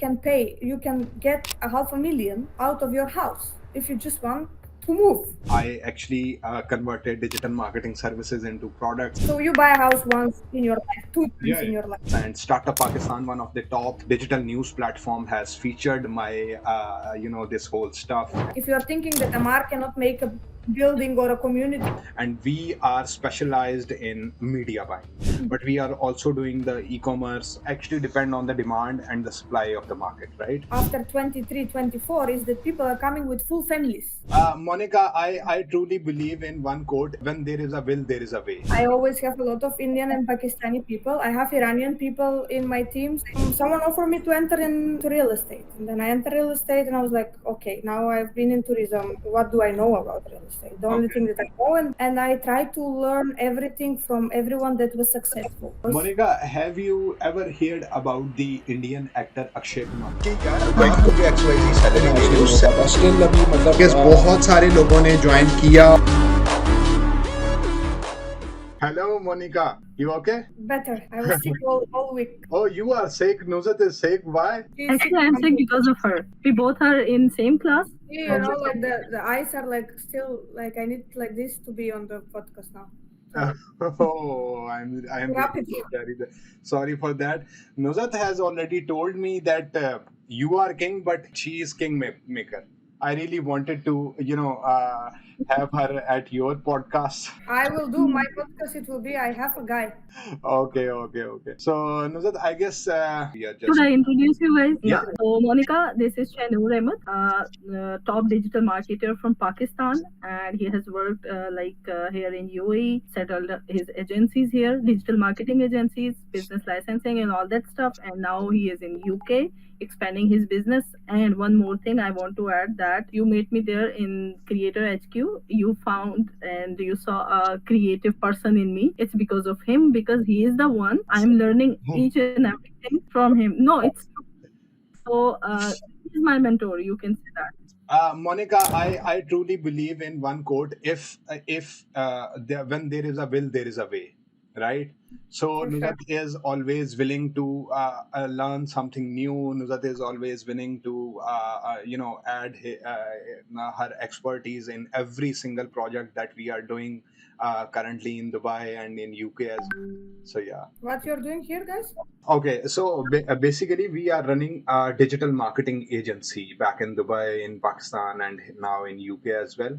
You can get a half a million out of your house if you just want to move. I actually converted digital marketing services into products. So you buy a house once in your life, two times Yeah, in yeah. your life. And Startup Pakistan, one of the top digital news platform, has featured my, this whole stuff. If you are thinking that Amar cannot make a building or a community, And we are specialized in media buying, but we are also doing the e-commerce. Actually, depend on the demand and the supply of the market, right? after 23, 24, is that people are coming with full families. Monica, I truly believe in one quote: when there is a will, there is a way. I always have a lot of Indian and Pakistani people. I have Iranian people in my teams. Someone offered me to enter into real estate. And then I entered real estate and I was like, okay, now I've been in tourism. What do I know about real estate? The only Okay. thing that I know. And I try to learn everything from everyone that was successful. Monica, have you ever heard about the Indian actor Akshay Kumar? Still अभी मतलब Yes, बहुत सारे लोगों ने join किया. Hello, Monica. You okay? Better. I was sick all week. Oh, you are sick. Nuzat is sick. Why? She's Actually, I'm sick because of her. We both are in same class. You know, like the eyes are like still like I need like this to be on the podcast now. Oh, I'm Rapid. really sorry for that. Nuzat has already told me that you are king, but she is maker. I really wanted to, have her at your podcast. I will do my podcast. It will be I have a guy. Okay. So, Nuzat, I guess we are just. Should I introduce you guys? Yeah. So, Monica, this is Shainur Ahmed, top digital marketer from Pakistan, and he has worked here in UAE, settled his agencies here, digital marketing agencies, business licensing, and all that stuff. And now he is in UK, expanding his business. And one more thing I want to add that you met me there in Creator HQ. You found and you saw a creative person in me. It's because of him, because he is the one I'm learning each and everything from him. No, it's so he's my mentor. You can say that. Monica, I truly believe in one quote: when there is a will, there is a way, right? So For Nuzat is always willing to learn something new. Nuzat is always willing to add her expertise in every single project that we are doing currently in Dubai and in UK as well. So yeah. What you're doing here, guys? Okay, so basically, we are running a digital marketing agency back in Dubai, in Pakistan, and now in UK as well.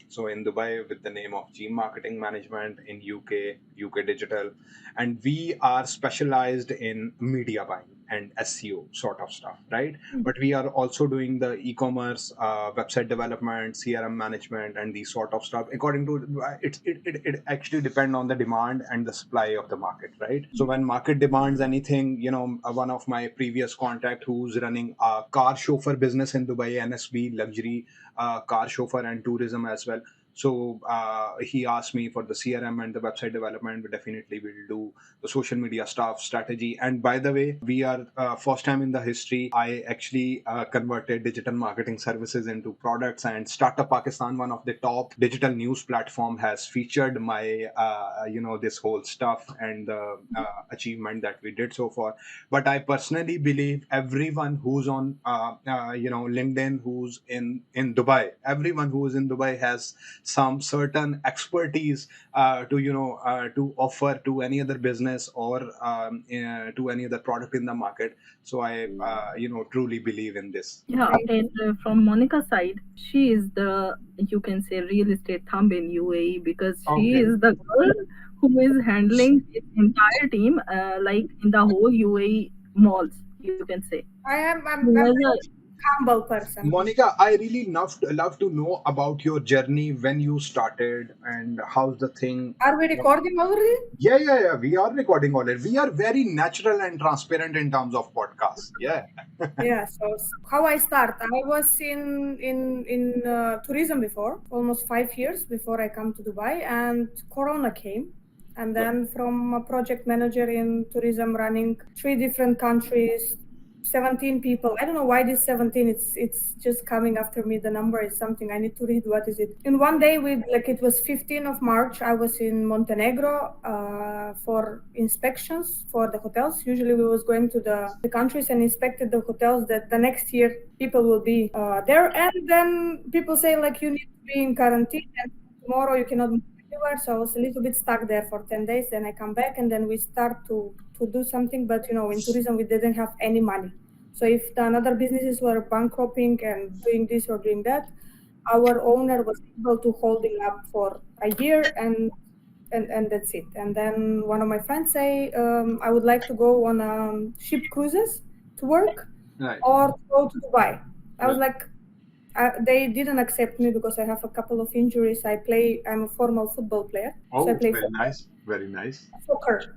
So in Dubai, with the name of G Marketing Management, in UK Digital, and we are specialized in media buying and SEO sort of stuff, right? But we are also doing the e-commerce, website development, CRM management, and these sort of stuff. According to it actually depend on the demand and the supply of the market, right? So when market demands anything, one of my previous contact who's running a car chauffeur business in Dubai, NSB luxury car chauffeur and tourism as well. So he asked me for the CRM and the website development. We definitely will do the social media stuff, strategy. And by the way, we are first time in the history. I actually converted digital marketing services into products. And Startup Pakistan, one of the top digital news platform, has featured my, this whole stuff and the achievement that we did so far. But I personally believe everyone who's on, LinkedIn, who's in Dubai, everyone who is in Dubai has some certain expertise to offer to any other business or to any other product in the market. So I truly believe in this. Yeah, and from Monica's side, she is the, you can say, real estate thumb in UAE, because she Okay. is the girl who is handling this entire team, like in the whole UAE malls, you can say. I'm Who a has a humble person. Monica, I really love to know about your journey, when you started and how's the thing. Are we recording already? Yeah. We are recording already. We are very natural and transparent in terms of podcast. Yeah. Yeah. So how I start? I was in tourism before, almost 5 years before I come to Dubai, and Corona came. And then from a project manager in tourism running 3 different countries, 17 people. I don't know why this 17. It's just coming after me. The number is something I need to read. What is it? In one day, it was 15th of March. I was in Montenegro for inspections for the hotels. Usually, we was going to the countries and inspected the hotels that the next year people will be there. And then people say like you need to be in quarantine and tomorrow you cannot move anywhere. So I was a little bit stuck there for 10 days. Then I come back and then we start to do something. But in tourism, we didn't have any money. So if the another businesses were bankrupting and doing this or doing that, our owner was able to holding up for a year and that's it. And then one of my friends say, I would like to go on ship cruises to work Right. or go to Dubai. I was like, they didn't accept me because I have a couple of injuries. I'm a formal football player. So I Oh, play very nice. Very nice. soccer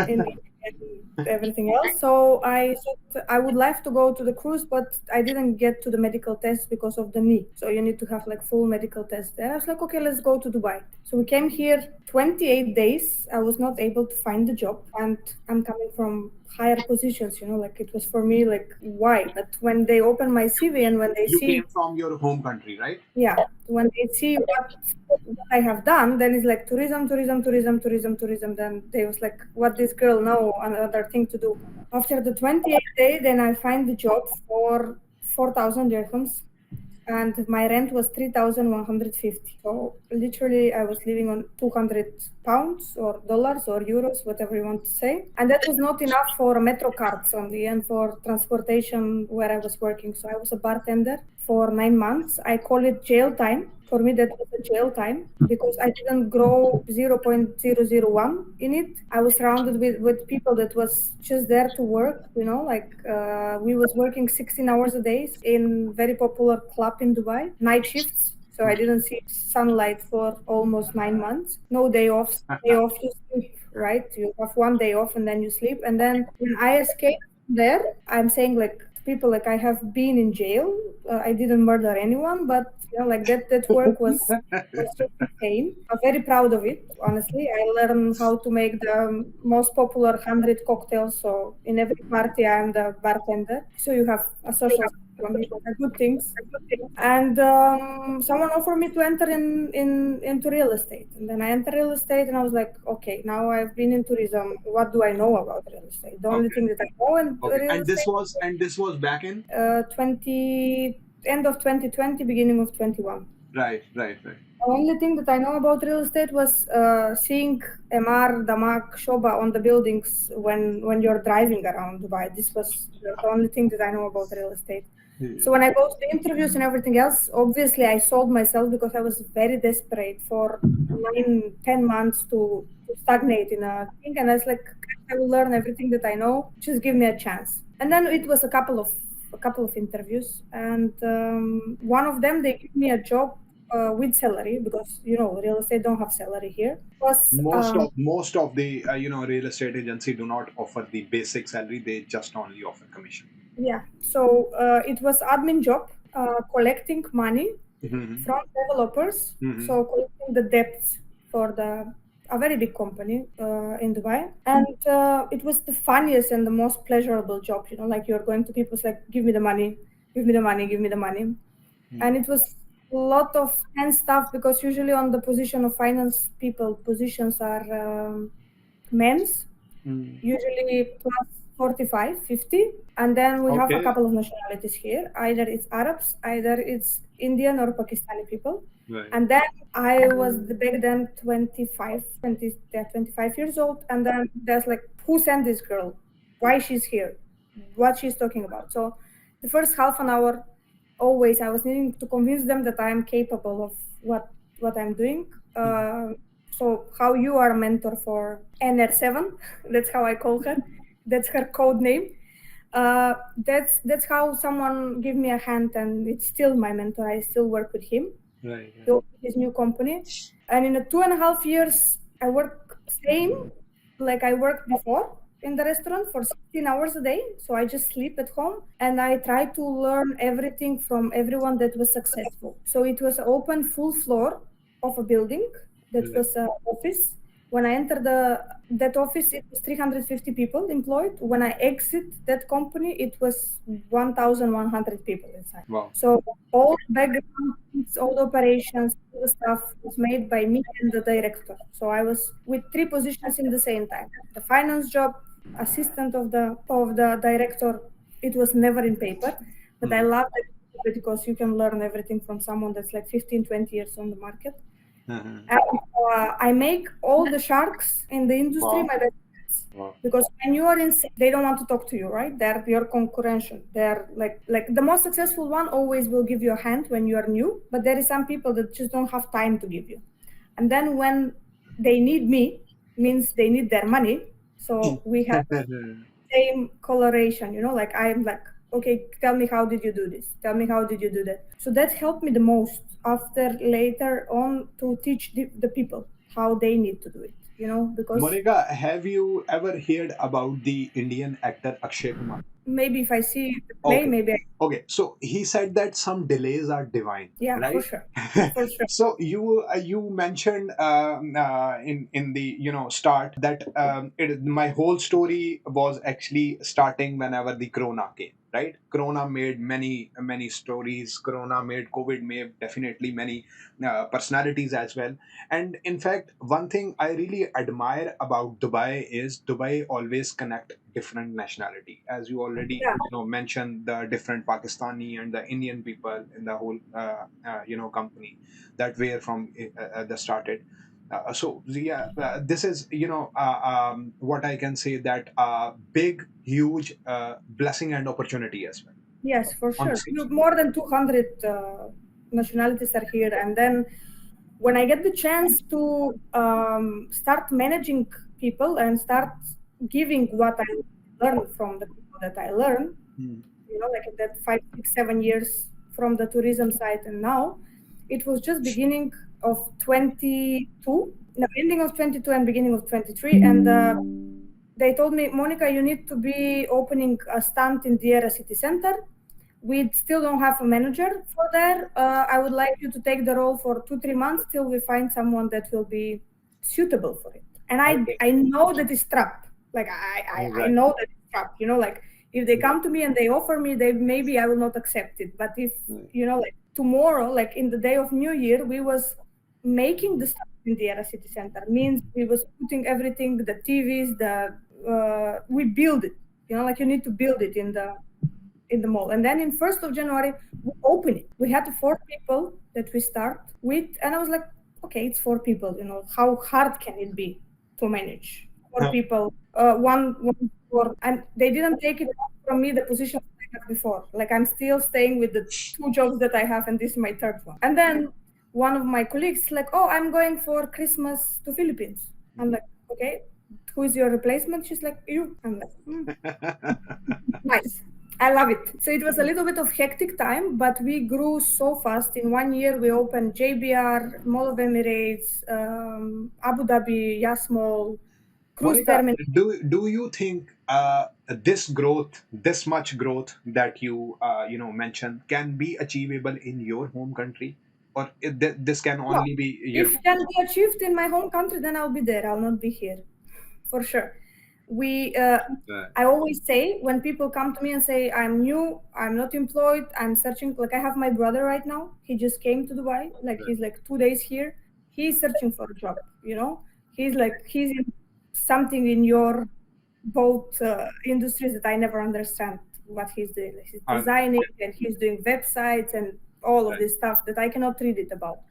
in everything else. So I thought I would like to go to the cruise, but I didn't get to the medical test because of the knee. So you need to have like full medical test. And I was like, okay, let's go to Dubai. So we came here 28 days. I was not able to find the job, and I'm coming from higher positions, like it was for me like why. But when they open my CV and when they You see came from your home country, right? yeah, when they see what I have done, then it's like tourism. Then they was like, what this girl know, another thing to do. After the 28th day, then I find the job for 4,000 dirhams, and my rent was 3,150. So literally, I was living on 200 pounds or dollars or euros, whatever you want to say. And that was not enough for metro cards only and for transportation where I was working. So I was a bartender for 9 months. I call it jail time. For me, that was a jail time because I didn't grow 0.001 in it. I was surrounded with people that was just there to work, we was working 16 hours a day in very popular club in Dubai, night shifts. So I didn't see sunlight for almost 9 months. No day off to sleep, right? You have one day off and then you sleep. And then when I escaped there, I'm saying like to people like I have been in jail. I didn't murder anyone, but like that work was just insane. I'm very proud of it, honestly. I learned how to make the most popular 100 cocktails. So in every party, I'm the bartender. So you have a social from it, good things. And someone offered me to enter into real estate. And then I entered real estate and I was like, okay, now I've been in tourism. What do I know about real estate? The only thing that I know in real And estate this was back in 20 end of 2020, beginning of 21. right. The only thing that I know about real estate was seeing MR, Damak, Shoba on the buildings when you're driving around Dubai. This was the only thing that I know about real estate. So when I go to the interviews and everything else, obviously I sold myself because I was very desperate for 9-10 months to stagnate in a thing. And I was like, I will learn everything that I know. Just give me a chance. And then it was a couple of interviews, and one of them they gave me a job with salary because real estate don't have salary here. Plus, Most of the real estate agency do not offer the basic salary. They just only offer commission. yeah. So it was admin job, collecting money from developers. So collecting the debts for a very big company in Dubai, and it was the funniest and the most pleasurable job. Like you're going to people's like, give me the money, give me the money, give me the money, and it was a lot of tense stuff because usually on the position of finance people, positions are men's, usually plus 45, 50. And then we have a couple of nationalities here. Either it's Arabs, either it's Indian or Pakistani people. Right. And then I was back then 25 years old. And then there's like, who sent this girl? Why she's here? What she's talking about. So the first half an hour, always I was needing to convince them that I am capable of what I'm doing. So how you are a mentor for NR7, that's how I call her. That's her code name. That's how someone give me a hand, and it's still my mentor. I still work with him. Right. His new company, and in the 2.5 years, I work same like I worked before in the restaurant for 16 hours a day. So I just sleep at home and I try to learn everything from everyone that was successful. So it was an open full floor of a building that was an office. When I entered that office, it was 350 people employed. When I exit that company, it was 1,100 people inside. Wow. So all the backgrounds, all the operations, all the stuff was made by me and the director. So I was with three positions in the same time. The finance job, assistant of the director. It was never in paper, but I love it because you can learn everything from someone that's like 15, 20 years on the market. Mhm. And, I make all the sharks in the industry Wow. my best friends. Wow. Because when you are in, they don't want to talk to you, right? They're your concurrent. They're like the most successful one always will give you a hand when you are new, but there is some people that just don't have time to give you. And then when they need me, means they need their money. So we have same coloration, like I'm like, okay, tell me how did you do this? Tell me how did you do that? So that helped me the most after later on to teach the people how they need to do it, because Monica, have you ever heard about the Indian actor Akshay Kumar? maybe if I see the play, Okay. maybe Okay. So he said that some delays are divine, yeah, for right? sure. For sure. So you mentioned in the start that my whole story was actually starting whenever the Corona came, right? Corona made many stories. Corona made COVID made definitely many personalities as well. And in fact, one thing I really admire about Dubai is Dubai always connect different nationality, as you already Yeah. mentioned the different Pakistani and the Indian people in the whole company that were from the started. So yeah, this is what I can say, that big huge blessing and opportunity as well. Yes, for On the sure. same side. More than 200 nationalities are here. And then when I get the chance to start managing people and start giving what I learned from the people that I learned, Hmm. like in that 5, 6, 7 years from the tourism side, and now it was just beginning of 22, no, ending of 22 and beginning of 23. And they told me, Monica, you need to be opening a stand in the area city center. We still don't have a manager for there. I would like you to take the role for 2, 3 months till we find someone that will be suitable for it. And Okay. I know that it's trap. Like I Right. know that it's trap. Like if they come to me and they offer me, they maybe I will not accept it. But if Right. like tomorrow, like in the day of New Year, we was making the stuff in the area city center. Means we was putting everything, the TVs, we build it. Like you need to build it in the mall. And then in 1st of January, we open it. We had 4 people that we start with. And I was like, okay, it's 4 people. How hard can it be to manage 4 people? One floor. And they didn't take it from me, the position I had before. Like I'm still staying with the 2 jobs that I have, and this is my third one. And then one of my colleagues like, oh, I'm going for Christmas to Philippines. I'm like, okay, who is your replacement? She's like, you. I'm like, nice. I love it. So it was a little bit of hectic time, but we grew so fast. In 1 year, we opened JBR, Mall of Emirates, Abu Dhabi, Yas Mall, cruise Monica, terminal. do you think this growth, this much growth that you mentioned, can be achievable in your home country, or this can No, only be if can be achieved in my home country, then I'll be there. I'll not be here, for sure. We, I always say when people come to me and say I'm new, I'm not employed, I'm searching. Like I have my brother right now. He just came to Dubai. Like he's like 2 days here. He's searching for a job. He's in something in your both industries that I never understand what he's doing. Like, he's uh, designing and he's doing websites and all of this stuff that I cannot read it about.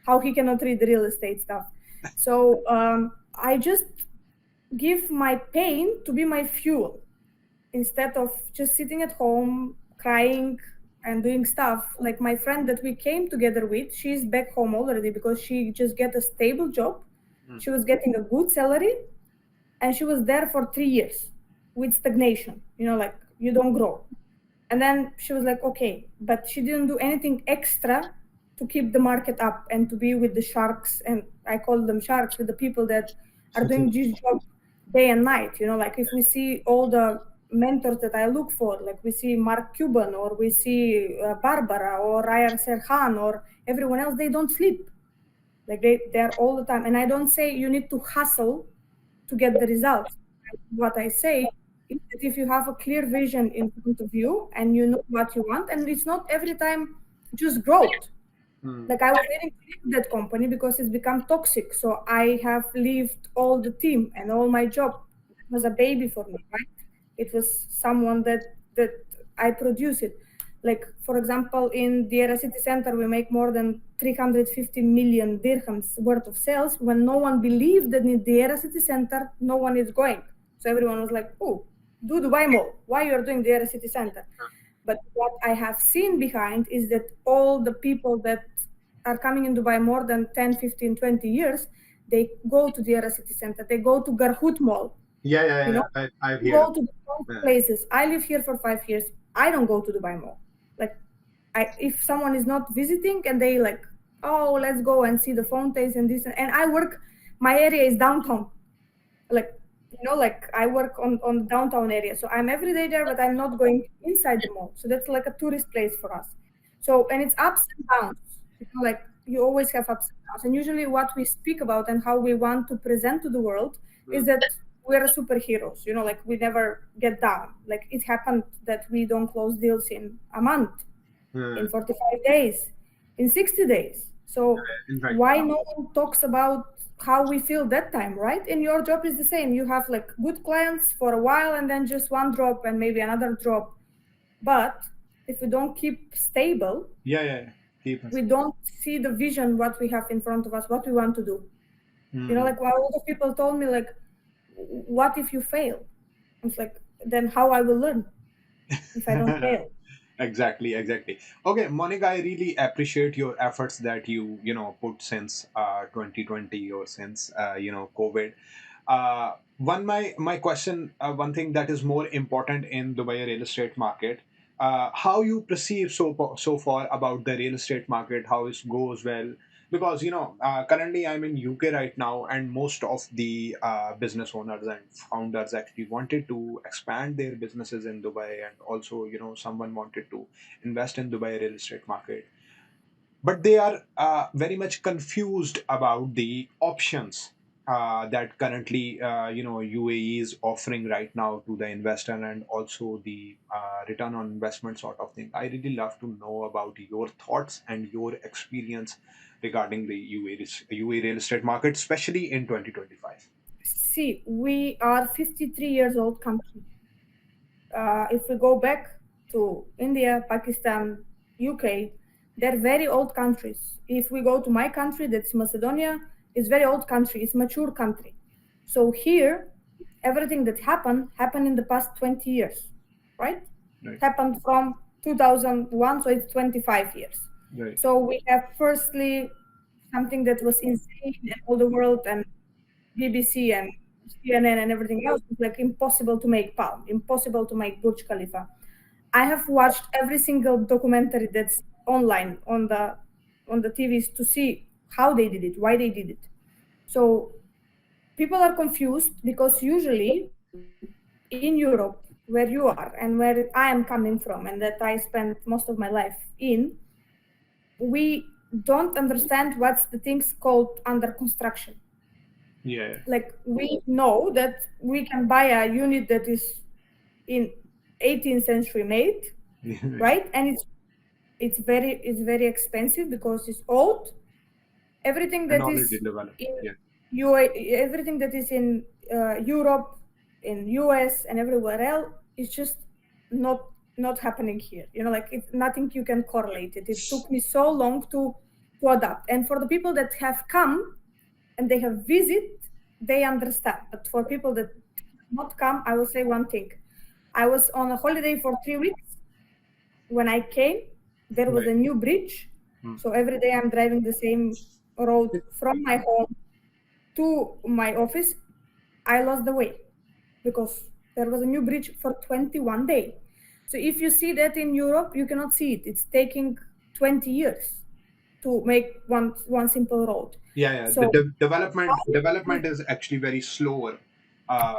How he cannot read the real estate stuff. So I just give my pain to be my fuel instead of just sitting at home crying and doing stuff. Like my friend that we came together with, she's back home already because she just get a stable job. She was getting a good salary, and she was there for 3 years with stagnation, like you don't grow. And then she was like, okay, but she didn't do anything extra to keep the market up and to be with the sharks. And I call them sharks, with the people that are doing this job day and night. Like if we see all the mentors that I look for, like we see Mark Cuban, or we see Barbara or Raya Serhan or everyone else, they don't sleep. Like they are all the time. And I don't say you need to hustle to get the results. What I say is that if you have a clear vision in front of you and you know what you want, and it's not every time just growth. Hmm. Like I was willing to leave that company because it's become toxic. So I have left all the team and all my job. It was a baby for me, right? It was someone that I produce it. Like for example, in the Era City Center, we make more than 350 million dirhams worth of sales. When no one believed that in the Era City Center, no one is going. So everyone was like, "Oh, do Dubai Mall. Why you are doing the Era City Center?" But what I have seen behind is that all the people that are coming in Dubai more than 10, 15, 20 years, they go to the Era City Center, they go to Garhoud Mall, Yeah, yeah, you yeah. know, I've heard of go to those it. places. I live here for 5 years. I don't go to Dubai Mall. Like, if someone is not visiting and they like, oh, let's go and see the fountains and this, and I work, my area is downtown, like like I work on the downtown area, so I'm every day there, but I'm not going inside the mall. So that's like a tourist place for us. So, and it's ups and downs, like you always have ups and downs. And usually what we speak about and how we want to present to the world is Hmm. that we're superheroes, like we never get down. Like it happened that we don't close deals in a month, Hmm. in 45 days, in 60 days. So In fact, why no one talks about how we feel that time, right? And your job is the same. You have like good clients for a while and then just one drop and maybe another drop. But if we don't keep stable, yeah, yeah, yeah. Keep us. we don't see the vision, what we have in front of us, what we want to do. Hmm. Like a lot of people told me like, what if you fail? I was like, then how I will learn if I don't fail? Exactly, exactly. Okay, Monica, I really appreciate your efforts that put since 2020 or since COVID. One question, one thing that is more important in Dubai real estate market, how you perceive so far about the real estate market, how it goes well, because currently I'm in UK right now, and most of the business owners and founders actually wanted to expand their businesses in Dubai, and also someone wanted to invest in Dubai real estate market, but they are very much confused about the options that currently UAE is offering right now to the investor, and also the return on investment sort of thing. I really love to know about your thoughts and your experience regarding the UAE real estate market, especially in 2025. See, we are 53 years old country. If we go back to India, Pakistan, UK, they're very old countries. If we go to my country, that's Macedonia, it's very old country, it's mature country. So here, everything that happened in the past 20 years, right? Right, Happened from 2001, so it's 25 years. right. So we have firstly something that was insane in all the world, and BBC and CNN and everything else was like impossible to make Palm, impossible to make Burj Khalifa. I have watched every single documentary that's online on the TVs to see how they did it, why they did it. So people are confused because usually in Europe, where you are and where I am coming from, and that I spent most of my life in, we don't understand what's the things called under construction. Yeah. Like we know that we can buy a unit that is in 18th century made, Right. right? And it's very expensive because it's old. Everything And that already is developed. in Yeah. everything that is in Europe, in US, and everywhere else is just not not happening here. Like it's nothing you can correlate it. It took me so long to adapt, and for the people that have come and they have visit, they understand. But for people that not come, I will say one thing. I was on a holiday for 3 weeks. When I came, there was Right. a new bridge. Hmm. So every day I'm driving the same road from my home to my office. I lost the way because there was a new bridge for 21 days. So if you see that in Europe, you cannot see it. It's taking 20 years to make one simple road. Yeah, yeah. The So development is actually very slower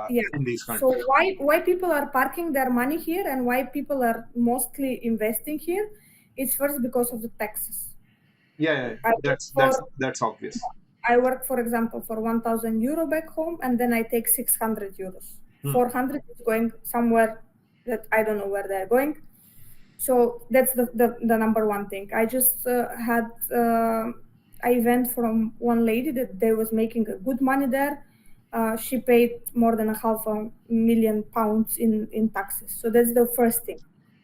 yeah. in these So countries. why people are parking their money here and why people are mostly investing here? It's first because of the taxes. Yeah, yeah. I think That's for that's that's obvious. I work, for example, for 1,000 euro back home, and then I take 600 euros. 400 is going somewhere that I don't know where they're going. So that's the number one thing. I just had I went from one lady that they was making a good money there. She paid more than a half a million pounds in taxes. So that's the first thing,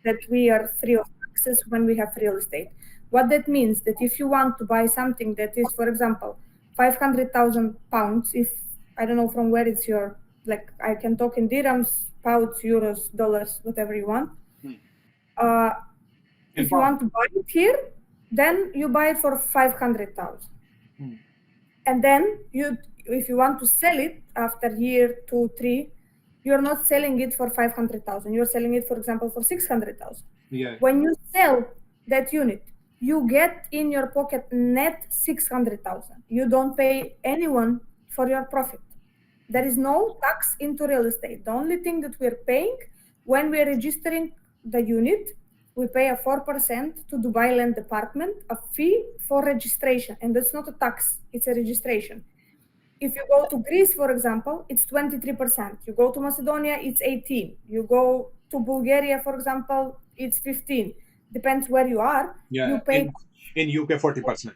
that we are free of taxes when we have real estate. What that means, that if you want to buy something that is, for example, 500,000 pounds, if I don't know from where it's your, like I can talk in dirhams, pounds, euros, dollars, whatever you want. Uh, if you want to buy it here, then you buy it for 500,000. And then if you want to sell it after year 2, 3, you're not selling it for 500,000. You're selling it, for example, for 600,000. Yeah. When you sell that unit, you get in your pocket net 600,000. You don't pay anyone for your profit. There is no tax into real estate. The only thing that we're paying when we're registering the unit, we pay a 4% to Dubai Land Department, a fee for registration. And that's not a tax, it's a registration. If you go to Greece, for example, it's 23%. You go to Macedonia, it's 18. You go to Bulgaria, for example, it's 15. Depends where you are. Yeah. You pay In UK 40%.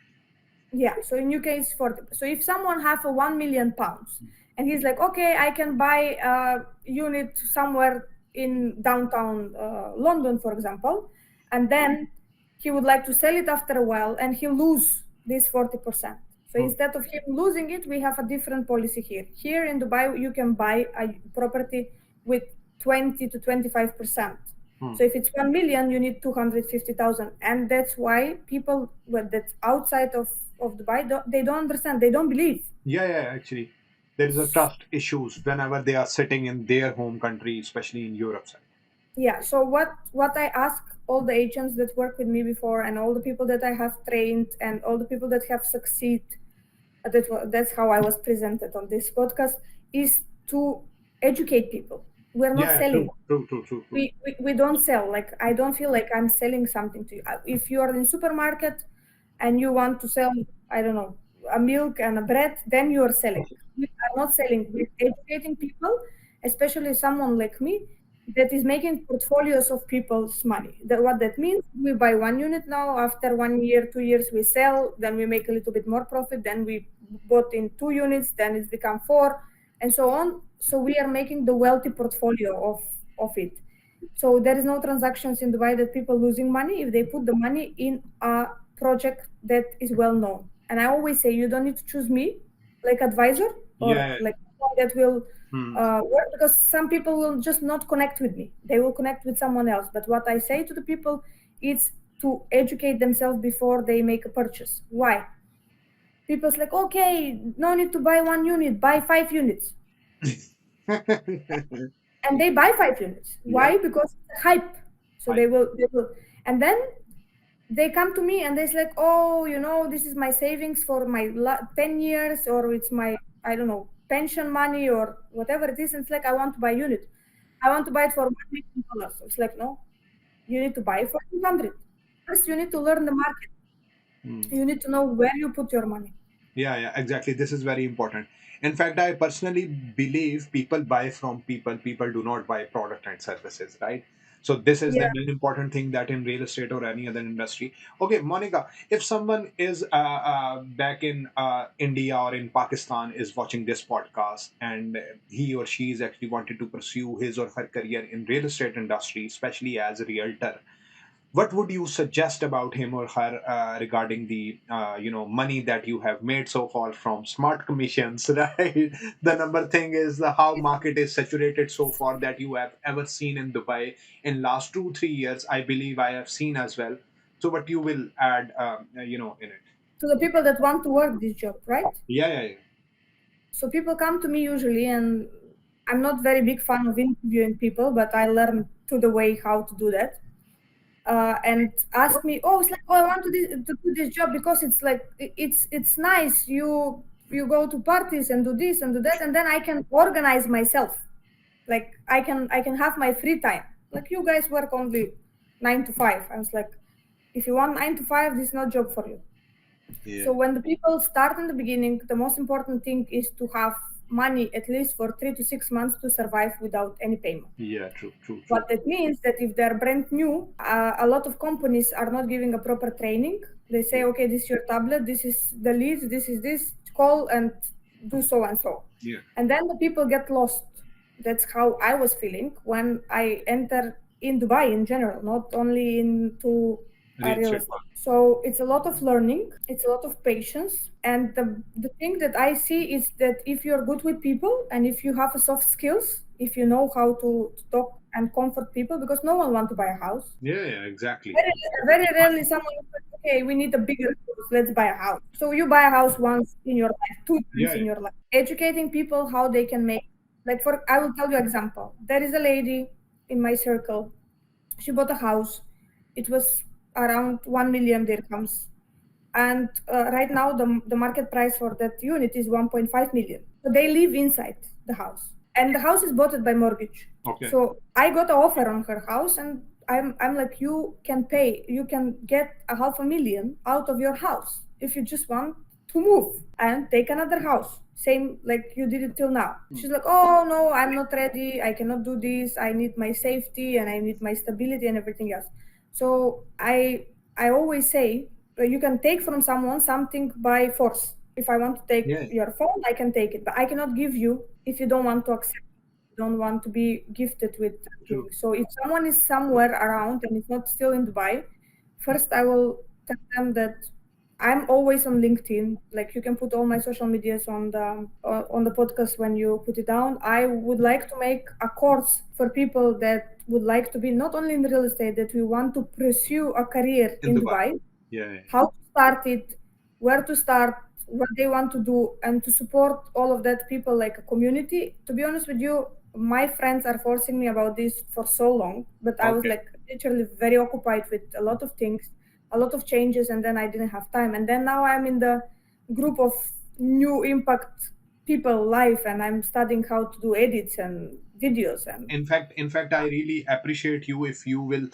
yeah, so in UK it's 40. So if someone have a 1 million pounds and he's like, okay, I can buy a unit somewhere in downtown London, for example, and then he would like to sell it after a while and he lose this 40%. So instead of him losing it, we have a different policy here. Here in Dubai, you can buy a property with 20 to 25%. So if it's 1 million, you need 250,000. And that's why people that's outside of Dubai, they don't understand. They don't believe. Yeah, actually. There is a trust issues whenever they are sitting in their home country, especially in Europe side. Yeah. So what I ask all the agents that work with me before and all the people that I have trained and all the people that have succeed, that's how I was presented on this podcast, is to educate people. We're not selling. True. We don't sell. Like I don't feel like I'm selling something to you. If you are in supermarket and you want to sell, I don't know, a milk and a bread, then you are selling. We are not selling. We're educating people, especially someone like me that is making portfolios of people's money. What that means, we buy one unit now, after 1 year, 2 years, we sell, then we make a little bit more profit, then we bought in 2 units, then it's become 4, and so on. So we are making the wealthy portfolio of it. So there is no transactions in Dubai that people losing money if they put the money in a project that is well known. And I always say you don't need to choose me like advisor or like someone that will work, because some people will just not connect with me. They will connect with someone else. But what I say to the people is to educate themselves before they make a purchase. Why? People's like, okay, no need to buy 1 unit, buy 5 units. And they buy 5 units. Why? Because it's hype. So they will, and then they come to me and they're like, oh, this is my savings for my 10 years, or it's my, I don't know, pension money or whatever it is. And it's like, I want to buy a unit. I want to buy it for $1 million. So it's like, no, you need to buy it for 200. First, you need to learn the market. You need to know where you put your money. Yeah, exactly. This is very important. In fact, I personally believe people buy from people. People do not buy product and services, right? So this is the main important thing that in real estate or any other industry. Okay, Monica, if someone is back in India or in Pakistan is watching this podcast and he or she is actually wanted to pursue his or her career in real estate industry, especially as a realtor, what would you suggest about him or her regarding the money that you have made so far from smart commissions, right? The number thing is the how market is saturated so far that you have ever seen in Dubai in last 2 3 years. I believe I have seen as well. So what you will add, in it? To the people that want to work this job, right? Yeah. So people come to me usually, and I'm not very big fan of interviewing people, but I learned to the way how to do that. And ask me, oh, it's like, oh, I want to do this job because it's like it's nice. You go to parties and do this and do that, and then I can organize myself. Like I can have my free time. Like you guys work only 9 to 5. I was like, if you want 9 to 5, this is not job for you. Yeah. So when the people start in the beginning, the most important thing is to have money at least for 3 to 6 months to survive without any payment. Yeah, true, true, What true. that means that if they're brand new, a lot of companies are not giving a proper training. They say, Yeah. okay, this is your tablet, this is the leads, this is this, call and do so and so. Yeah. And then the people get lost. That's how I was feeling when I enter in Dubai in general, not only into Real real estate estate. market. So it's a lot of learning, it's a lot of patience. And the thing that I see is that if you're good with people and if you have a soft skills, if you know how to talk and comfort people, because no one wants to buy a house. Yeah, yeah, exactly. Very, very rarely someone says, okay, we need a bigger house, let's buy a house. So you buy a house once in your life, two Yeah, times in yeah. your life. Educating people how they can make, like for, I will tell you example. There is a lady in my circle. She bought a house. It was around 1 million dirhams. And right now the market price for that unit is 1.5 million. So they live inside the house. And the house is bought by mortgage. Okay. So I got an offer on her house and I'm like, you can pay, you can get a 500,000 out of your house if you just want to move and take another house. Same like you did it till now. She's like, oh no, I'm not ready. I cannot do this. I need my safety and I need my stability and everything else. So I always say you can take from someone something by force. If I want to take Yeah, your phone, I can take it, but I cannot give you if you don't want to accept, don't want to be gifted with true. things. So if someone is somewhere around and is not still in Dubai, first I will tell them that I'm always on LinkedIn. Like you can put all my social medias on the podcast when you put it down. I would like to make a course for people that would like to be not only in real estate, that we want to pursue a career In in Dubai. Dubai, Yeah, yeah. how to start it, where to start, what they want to do, and to support all of that people like a community. To be honest with you, my friends are forcing me about this for so long, but I was Okay. like literally very occupied with a lot of things, a lot of changes, and then I didn't have time. And then now I'm in the group of new impact people live, and I'm studying how to do edits and videos and In fact, I really appreciate you if you will,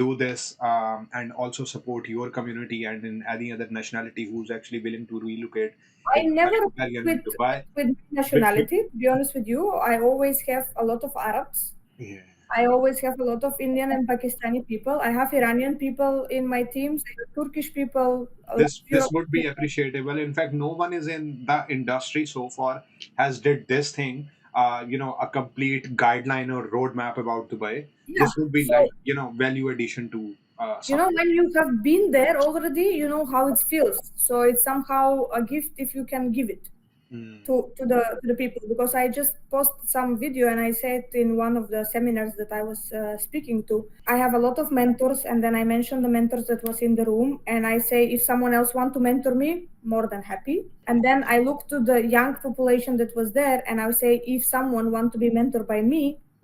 do this and also support your community and in any other nationality who's actually willing to relocate I in never Dubai and with Dubai. with With nationality. To be honest with you, I always have a lot of Arabs. yeah. I always have a lot of Indian and Pakistani people. I have Iranian people in my teams, I have Turkish people, a lot of This European would be people. appreciable. In fact, no one is in the industry so far has did this thing. A complete guideline or roadmap about Dubai. Yeah. This would be So like value addition to something. when you have been there already, you know how it feels. So it's somehow a gift if you can give it Mm. to the people, because I just posted some video and I said in one of the seminars that I was speaking to, I have a lot of mentors, and then I mentioned the mentors that was in the room, and I say if someone else want to mentor me, more than happy. And then I look to the young population that was there, and I say if someone want to be mentored by me,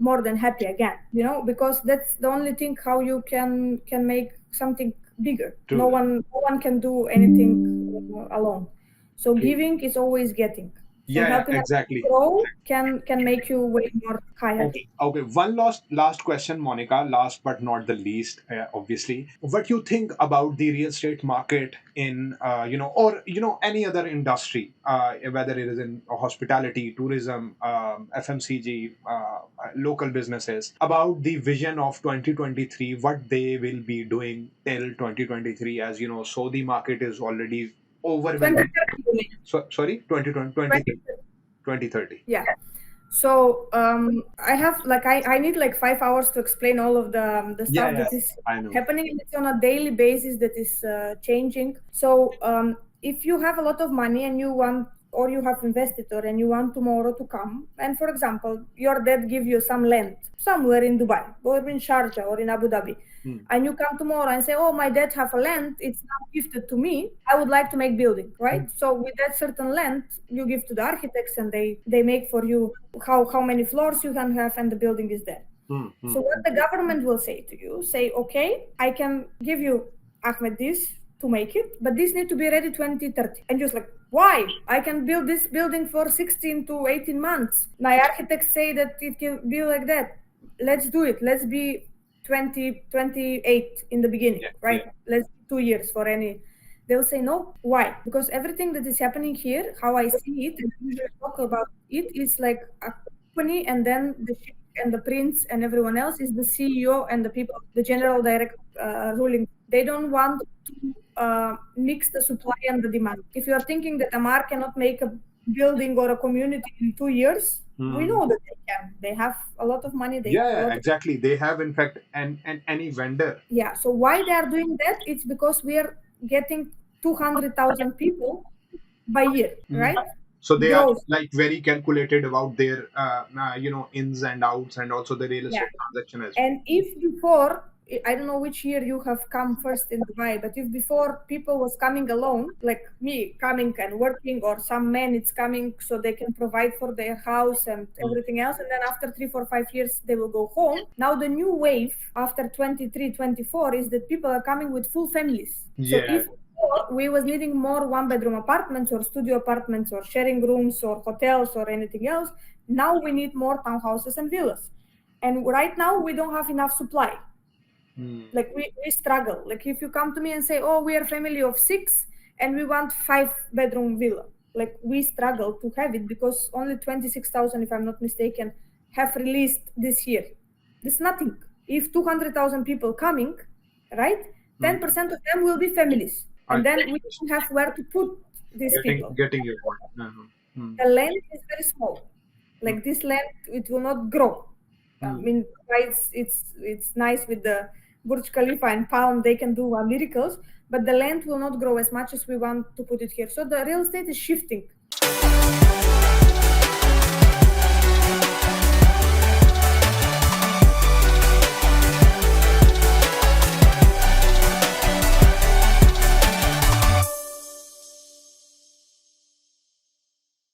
more than happy again, because that's the only thing how you can make something bigger. no True. one no one can do anything alone. So True. giving is always getting. So Yeah, yeah, helping others to exactly. grow can make you way more higher. Okay, okay. One last question, Monica. Last but not the least, obviously. What you think about the real estate market in or any other industry, whether it is in hospitality, tourism, FMCG, local businesses, about the vision of 2023, what they will be doing till 2023, as you know, so the market is already overwhelmed. 2030, you mean? So sorry, 2020, 2030. Yeah. So I have like I need like 5 hours to explain all of the Yeah, stuff yeah, that is I know. happening, and it's on a daily basis that is changing. So if you have a lot of money and you want, or you have invested, or and you want tomorrow to come, and for example your dad give you some land somewhere in Dubai or in Sharjah or in Abu Dhabi, Hmm. and you come tomorrow and say, oh, my dad have a land, it's now gifted to me, I would like to make building, right? So with that certain land you give to the architects, and they make for you how many floors you can have, and the building is there. Hmm, hmm, So what the government will say to you, say, okay, I can give you, Ahmed, this to make it, but this need to be ready 2030. And just like, why? I can build this building for 16 to 18 months. My architects say that it can be like that. Let's do it. Let's be 2028 in the beginning, yeah, right? yeah. Let's 2 years for any. They'll say no. Why? Because everything that is happening here, how I see it, and I usually talk about it, is like a company, and then the sheikh and the prince and everyone else is the CEO and the people, the general direct ruling. They don't want to mix the supply and the demand. If you are thinking that Amar cannot make a building or a community in 2 years, we know that they can. They have a lot of money. They have a Yeah, lot of exactly. They have, in fact, and any vendor. yeah. So why they are doing that? It's because we are getting 200,000 people by year, right? So they are Gross. like very calculated about their, ins and outs, and also the real Yeah. estate transaction as well. And if before, I don't know which year you have come first in Dubai, but if before people was coming alone, like me coming and working, or some man it's coming so they can provide for their house and everything else, and then after 3, 4, 5 years they will go home. Now the new wave after 23, 24 is that people are coming with full families. So Yeah. if before we was needing more one-bedroom apartments or studio apartments or sharing rooms or hotels or anything else, now we need more townhouses and villas. And right now we don't have enough supply. Like we struggle. Like if you come to me and say, oh, we are a family of 6 and we want 5-bedroom villa, like we struggle to have it because only 26,000, if I'm not mistaken, have released this year. There's nothing. If 200,000 people coming, right, 10% of them will be families, I and then we don't have where to put these people. getting your point. The land is very small. Like this land, it will not grow. I mean, it's nice with the Burj Khalifa and Palm, they can do miracles, but the land will not grow as much as we want to put it here. So the real estate is shifting.